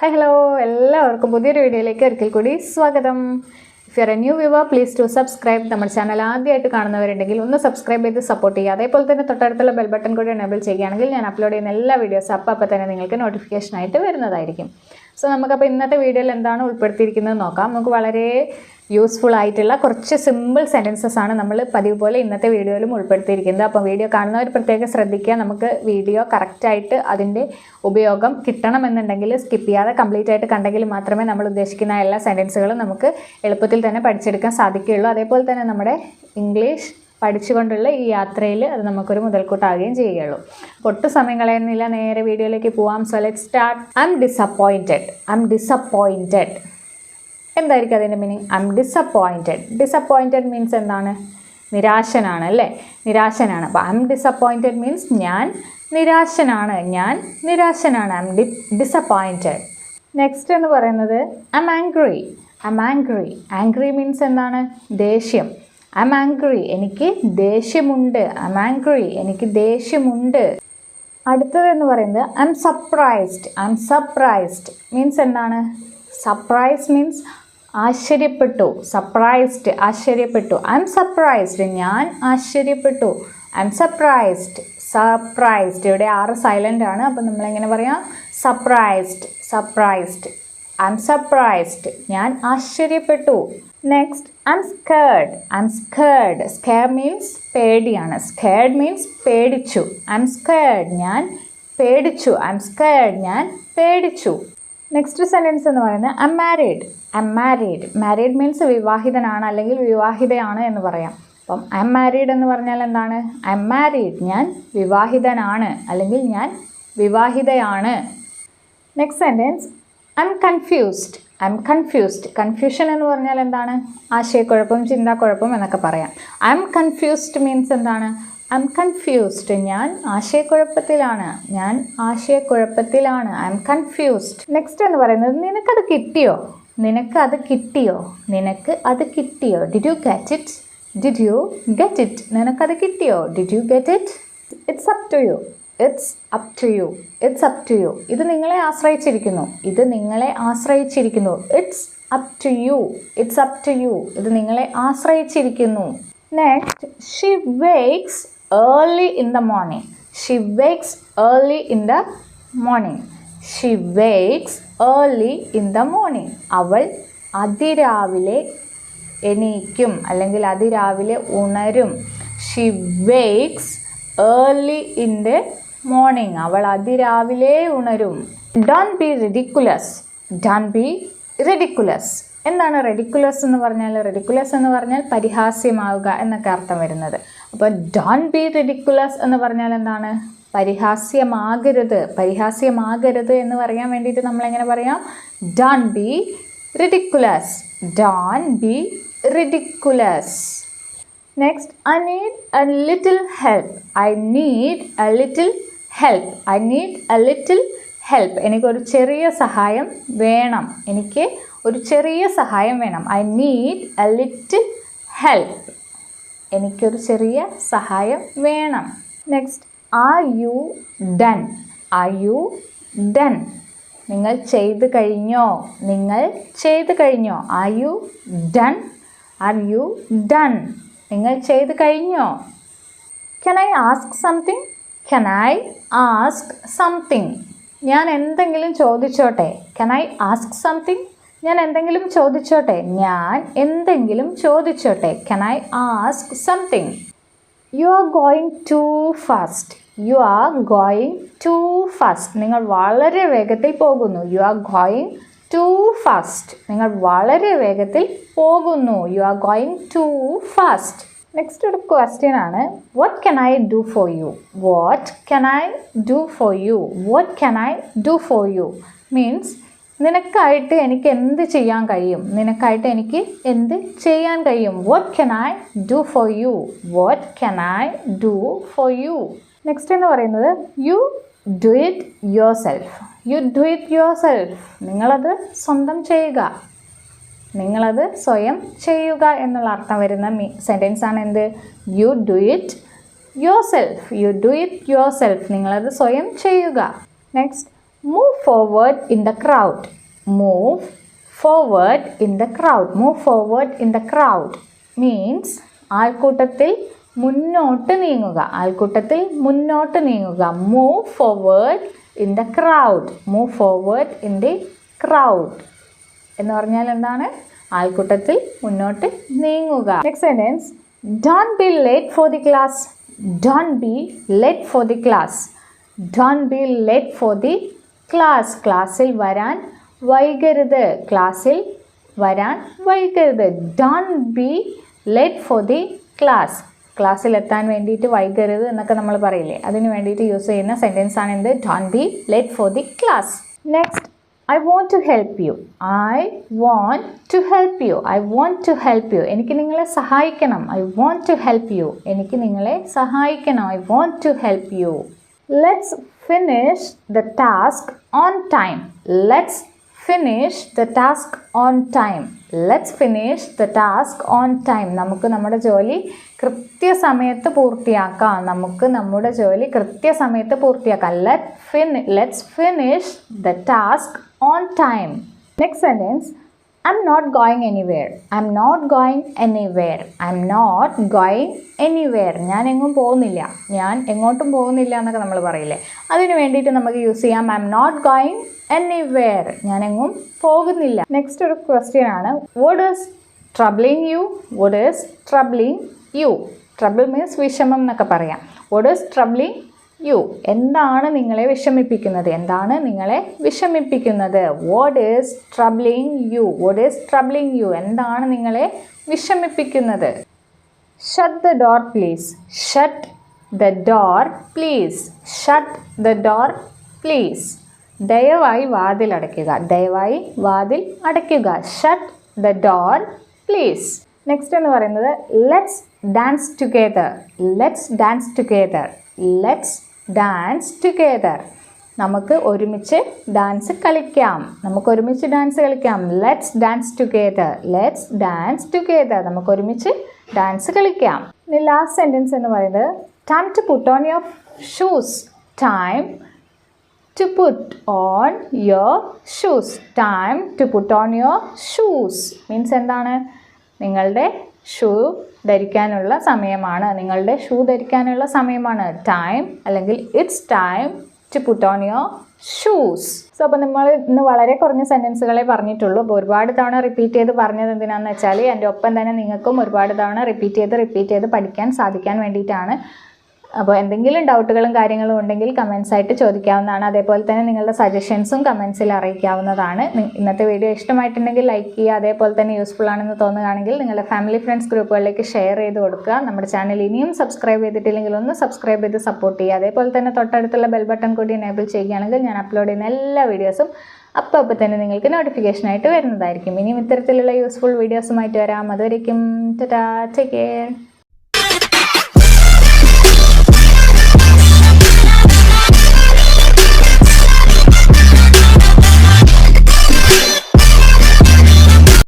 Hi hello, എല്ലാവർക്കും പുതിയൊരു വീഡിയോയിലേക്ക് ഒരിക്കൽ കൂടി സ്വാഗതം. If you are a new viewer please to subscribe. നമ്മുടെ ചാനൽ ആദ്യമായിട്ട് കാണുന്നവരുണ്ടെങ്കിൽ ഒന്ന് സബ്സ്ക്രൈബ് ചെയ്ത് സപ്പോർട്ട് ചെയ്യുക. അതേപോലെ തന്നെ തൊട്ടടുത്തുള്ള ബെൽ ബട്ടൺ കൂടി എനേബിൾ ചെയ്യുകയാണെങ്കിൽ ഞാൻ അപ്ലോഡ് ചെയ്യുന്ന എല്ലാ വീഡിയോസും അപ്പം തന്നെ നിങ്ങൾക്ക് നോട്ടിഫിക്കേഷനായിട്ട് വരുന്നതായിരിക്കും. സോ നമുക്കപ്പോൾ ഇന്നത്തെ വീഡിയോയിൽ എന്താണ് ഉൾപ്പെടുത്തിയിരിക്കുന്നത് നോക്കാം. നമുക്ക് വളരെ യൂസ്ഫുൾ ആയിട്ടുള്ള കുറച്ച് സിമ്പിൾ സെൻറ്റൻസസ് ആണ് നമ്മൾ പതിവ് പോലെ ഇന്നത്തെ വീഡിയോയിലും ഉൾപ്പെടുത്തിയിരിക്കുന്നത്. അപ്പോൾ വീഡിയോ കാണുന്നവർ പ്രത്യേകം ശ്രദ്ധിക്കുക. നമുക്ക് വീഡിയോ കറക്റ്റായിട്ട് അതിൻ്റെ ഉപയോഗം കിട്ടണമെന്നുണ്ടെങ്കിൽ സ്കിപ്പ് ചെയ്യാതെ കംപ്ലീറ്റ് ആയിട്ട് കണ്ടെങ്കിൽ മാത്രമേ നമ്മൾ ഉദ്ദേശിക്കുന്ന എല്ലാ സെൻറ്റൻസുകളും നമുക്ക് എളുപ്പത്തിൽ തന്നെ പഠിച്ചെടുക്കാൻ സാധിക്കുകയുള്ളൂ. അതേപോലെ തന്നെ നമ്മുടെ ഇംഗ്ലീഷ് പഠിച്ചുകൊണ്ടുള്ള ഈ യാത്രയിൽ അത് നമുക്കൊരു മുതൽക്കൂട്ടാവുകയും ചെയ്യുകയുള്ളൂ. അപ്പോൾ ഒട്ടും സമയം കളയുന്നില്ല, നേരെ വീഡിയോയിലേക്ക് പോവാം. So let's start. I am disappointed. എന്തായിരിക്കും അതിൻ്റെ meaning? I am disappointed. Disappointed means എന്താണ്? നിരാശനാണ് അല്ലേ? നിരാശനാണ്. അപ്പോൾ ഐ എം ഡിസപ്പോയിൻറ്റഡ് മീൻസ് ഞാൻ നിരാശനാണ്. I am disappointed. നെക്സ്റ്റ് എന്ന് പറയുന്നത് I am angry. Angry means എന്താണ്? ദേഷ്യം. ഐ എം ആംഗ്രി, എനിക്ക് ദേഷ്യമുണ്ട്. എനിക്ക് ദേഷ്യമുണ്ട്. അടുത്തത് എന്ന് പറയുന്നത് ഐ എം സർപ്രൈസ്ഡ്. മീൻസ് എന്താണ്? സർപ്രൈസ് മീൻസ് ആശ്ചര്യപ്പെട്ടു. ആശ്ചര്യപ്പെട്ടു. ഐ എം സർപ്രൈസ്ഡ്, ഞാൻ ആശ്ചര്യപ്പെട്ടു. I am surprised. ഇവിടെ 6 സൈലൻ്റ് ആണ്. അപ്പോൾ നമ്മളെങ്ങനെ പറയാം? സർപ്രൈസ്ഡ്. ഐ എം സർപ്രൈസ്ഡ്, ഞാൻ ആശ്ചര്യപ്പെട്ടു. Next I M scared. Scare means പേടിയാണ്. സ്കേർഡ് മീൻസ് പേടിച്ചു. ഐ എം സ്കേർഡ്, ഞാൻ പേടിച്ചു. ഞാൻ പേടിച്ചു. നെക്സ്റ്റ് സെൻറ്റൻസ് എന്ന് പറയുന്നത് ഐ എം മാരീഡ്. മീൻസ് വിവാഹിതനാണ് അല്ലെങ്കിൽ വിവാഹിതയാണ് എന്ന് പറയാം. അപ്പം ഐ എം മാരീഡ് എന്ന് പറഞ്ഞാൽ എന്താണ്? ഐ എം മാരീഡ്, ഞാൻ വിവാഹിതനാണ് അല്ലെങ്കിൽ ഞാൻ വിവാഹിതയാണ്. Next sentence I am confused. Confusion എന്ന് പറഞ്ഞാൽ എന്താണ്? ആശയക്കുഴപ്പം, ചിന്താക്കുഴപ്പം എന്നൊക്കെ പറയാം. ഐ എം കൺഫ്യൂസ്ഡ് മീൻസ് എന്താണ്? ഐ എം കൺഫ്യൂസ്ഡ്, ഞാൻ ആശയക്കുഴപ്പത്തിലാണ്. I am confused. നെക്സ്റ്റ് എന്ന് പറയുന്നത് നിനക്കത് കിട്ടിയോ? Did you get it? നിനക്കത് കിട്ടിയോ? Did you get it? It's up to you. ഇത് നിങ്ങളെ ആശ്രയിച്ചിരിക്കുന്നു. It's up to you. ഇത് നിങ്ങളെ ആശ്രയിച്ചിരിക്കുന്നു. Next she wakes early in the morning. അവൾ അതിരാവിലെ എണീക്കും അല്ലെങ്കിൽ അതിരാവിലെ ഉണരും. She wakes early in the morning. അവൾ അതിരാവിലെ ഉണരും. Don't be ridiculous. എന്താണ് റെഡിക്കുലസ് എന്ന് പറഞ്ഞാൽ? റെഡിക്കുലസ് എന്ന് പറഞ്ഞാൽ പരിഹാസ്യമാവുക എന്നൊക്കെ അർത്ഥം വരുന്നത്. അപ്പോൾ ഡോണ്ട് ബി റിഡിക്കുലസ് എന്ന് പറഞ്ഞാൽ എന്താണ്? പരിഹാസ്യമാകരുത് എന്ന് പറയാൻ വേണ്ടിയിട്ട് നമ്മൾ എങ്ങനെ പറയാം? Don't be ridiculous. Next I need A little help. എനിക്കൊരു ചെറിയ സഹായം വേണം. I need A little help. എനിക്കൊരു ചെറിയ സഹായം വേണം. Next are you done? നിങ്ങൾ ചെയ്തു കഴിഞ്ഞോ? Are you done? നിങ്ങൾ ചെയ്തു കഴിഞ്ഞോ? Can I ask something? ഞാൻ എന്തെങ്കിലും ചോദിച്ചോട്ടെ? Can I ask something? ഞാൻ എന്തെങ്കിലും ചോദിച്ചോട്ടെ. Can I ask something? You are going too fast. നിങ്ങൾ വളരെ വേഗത്തിൽ പോകുന്നു. You are going too fast. നിങ്ങൾ വളരെ വേഗത്തിൽ പോകുന്നു. You are going too fast. Next ഒരു ക്വസ്റ്റ്യൻ ആണ്. What can I do for you? Means നിനക്കായിട്ട് എനിക്ക് എന്ത് ചെയ്യാൻ കഴിയും? What can I do for you? Next എന്ന് പറയുന്നത് you do it yourself. നിങ്ങളത് സ്വയം ചെയ്യുക എന്നുള്ള അർത്ഥം വരുന്ന സെൻറ്റൻസ് ആണ് എന്ത്? You do it yourself. നിങ്ങളത് സ്വയം ചെയ്യുക. Next Move forward in the crowd. Move forward in the crowd. Move forward in the crowd means ആൾക്കൂട്ടത്തിൽ മുന്നോട്ട് നീങ്ങുക. ആൾക്കൂട്ടത്തിൽ മുന്നോട്ട് നീങ്ങുക. Move forward in the crowd. Move forward in the crowd എന്ന് പറഞ്ഞാൽ എന്താണ്? ആൾക്കൂട്ടത്തിൽ മുന്നോട്ട് നീങ്ങുക. Next sentence, don't be late for the class. Don't be late for the class. Don't be late for the class. ക്ലാസ്സിൽ വരാൻ വൈകരുത്. ക്ലാസ്സിൽ വരാൻ വൈകരുത്. Don't be late for the class. ക്ലാസ്സിൽ എത്താൻ വേണ്ടിയിട്ട് വൈകരുത് എന്നൊക്കെ നമ്മൾ പറയില്ലേ, അതിന് വേണ്ടിയിട്ട് യൂസ് ചെയ്യുന്ന സെൻറ്റൻസ് ആണ് എന്ത്? Don't be late for the class. Next, I want to help you. I want to help you. I want to help you. എനിക്ക് നിങ്ങളെ സഹായിക്കണം. I want to help you. എനിക്ക് നിങ്ങളെ സഹായിക്കണം. I want to help you. Let's finish the task on time. Let's finish the task on time. Let's finish the task on time. നമുക്ക് നമ്മുടെ ജോലി കൃത്യസമയത്ത് പൂർത്തിയാക്കാം. നമുക്ക് നമ്മുടെ ജോലി കൃത്യസമയത്ത് പൂർത്തിയാക്കാം. Let's finish the task on time. Next sentence, I'm not going anywhere. I'm not going anywhere. I'm not going anywhere. ഞാൻ എങ്ങും പോകുന്നില്ല. ഞാൻ എങ്ങോട്ടും പോകുന്നില്ല എന്നൊക്കെ നമ്മൾ പറയില്ലേ, അതിന് വേണ്ടിയിട്ട് നമുക്ക് യൂസ് ചെയ്യാം I'm not going anywhere. ഞാൻ എങ്ങും പോകുന്നില്ല. നെക്സ്റ്റ് ഒരു ക്വസ്റ്റ്യൻ ആണ്, what is troubling you? What is troubling you? Trouble means വിഷമം എന്നൊക്കെ പറയാം. What is troubling you? എന്താണ് നിങ്ങളെ വിഷമിപ്പിക്കുന്നത്? എന്താണ് നിങ്ങളെ വിഷമിപ്പിക്കുന്നത്? What is troubling you? What is troubling you? എന്താണ് നിങ്ങളെ വിഷമിപ്പിക്കുന്നത്? Shut the door please. Shut the door please. Shut the door please. ദയവായി വാതിൽ അടയ്ക്കുക. ദയവായി വാതിൽ അടയ്ക്കുക. Shut the door please. Next എന്ന് പറയുന്നത്, let's dance together. Let's dance together. Let's dance together. നമുക്ക് ഒരുമിച്ച് ഡാൻസ് കളിക്കാം. നമുക്ക് ഒരുമിച്ച് ഡാൻസ് കളിക്കാം. Let's dance together. Let's dance together. നമുക്ക് ഒരുമിച്ച് ഡാൻസ് കളിക്കാം. ഇനി ലാസ്റ്റ് സെൻറ്റൻസ് എന്ന് പറയുന്നത്, time to put on your shoes. Time to put on your shoes. Time to put on your shoes means എന്താണ്? നിങ്ങളുടെ ഷൂ ധരിക്കാനുള്ള സമയമാണ്. നിങ്ങളുടെ ഷൂ ധരിക്കാനുള്ള സമയമാണ്. ടൈം അല്ലെങ്കിൽ it's time to put on your shoes. So അപ്പോൾ നമ്മൾ ഇന്ന് വളരെ കുറഞ്ഞ സെൻറ്റൻസുകളെ പറഞ്ഞിട്ടുള്ളൂ. അപ്പോൾ ഒരുപാട് തവണ റിപ്പീറ്റ് ചെയ്ത് പറഞ്ഞത് എന്തിനാണെന്ന് വെച്ചാൽ എൻ്റെ ഒപ്പം തന്നെ നിങ്ങൾക്കും ഒരുപാട് തവണ റിപ്പീറ്റ് ചെയ്ത് പഠിക്കാൻ സാധിക്കാൻ വേണ്ടിയിട്ടാണ്. അപ്പോൾ എന്തെങ്കിലും ഡൗട്ടുകളും കാര്യങ്ങളും ഉണ്ടെങ്കിൽ കമൻസ് ആയിട്ട് ചോദിക്കാവുന്നതാണ്. അതേപോലെ തന്നെ നിങ്ങളുടെ സജഷൻസും കമൻസിൽ അറിയിക്കാവുന്നതാണ്. ഇന്നത്തെ വീഡിയോ ഇഷ്ടമായിട്ടുണ്ടെങ്കിൽ ലൈക്ക് ചെയ്യുക. അതേപോലെ തന്നെ യൂസ്ഫുൾ ആണെന്ന് തോന്നുകയാണെങ്കിൽ നിങ്ങളുടെ ഫാമിലി ഫ്രണ്ട്സ് ഗ്രൂപ്പുകളിലേക്ക് ഷെയർ ചെയ്ത് കൊടുക്കുക. നമ്മുടെ ചാനൽ ഇനിയും സബ്സ്ക്രൈബ് ചെയ്തിട്ടില്ലെങ്കിൽ ഒന്ന് സബ്സ്ക്രൈബ് ചെയ്ത് സപ്പോർട്ട് ചെയ്യുക. അതേപോലെ തന്നെ തൊട്ടടുത്തുള്ള ബെൽ ബട്ടൺ കൂടി എനേബിൾ ചെയ്യുകയാണെങ്കിൽ ഞാൻ അപ്ലോഡ് ചെയ്യുന്ന എല്ലാ വീഡിയോസും അപ്പോൾ തന്നെ നിങ്ങൾക്ക് നോട്ടിഫിക്കേഷനായിട്ട് വരുന്നതായിരിക്കും. ഇനിയും ഇത്തരത്തിലുള്ള യൂസ്ഫുൾ വീഡിയോസുമായിട്ട് വരാം. അതുവരേക്കും ടാറ്റാ, ടേക്ക് കെയർ.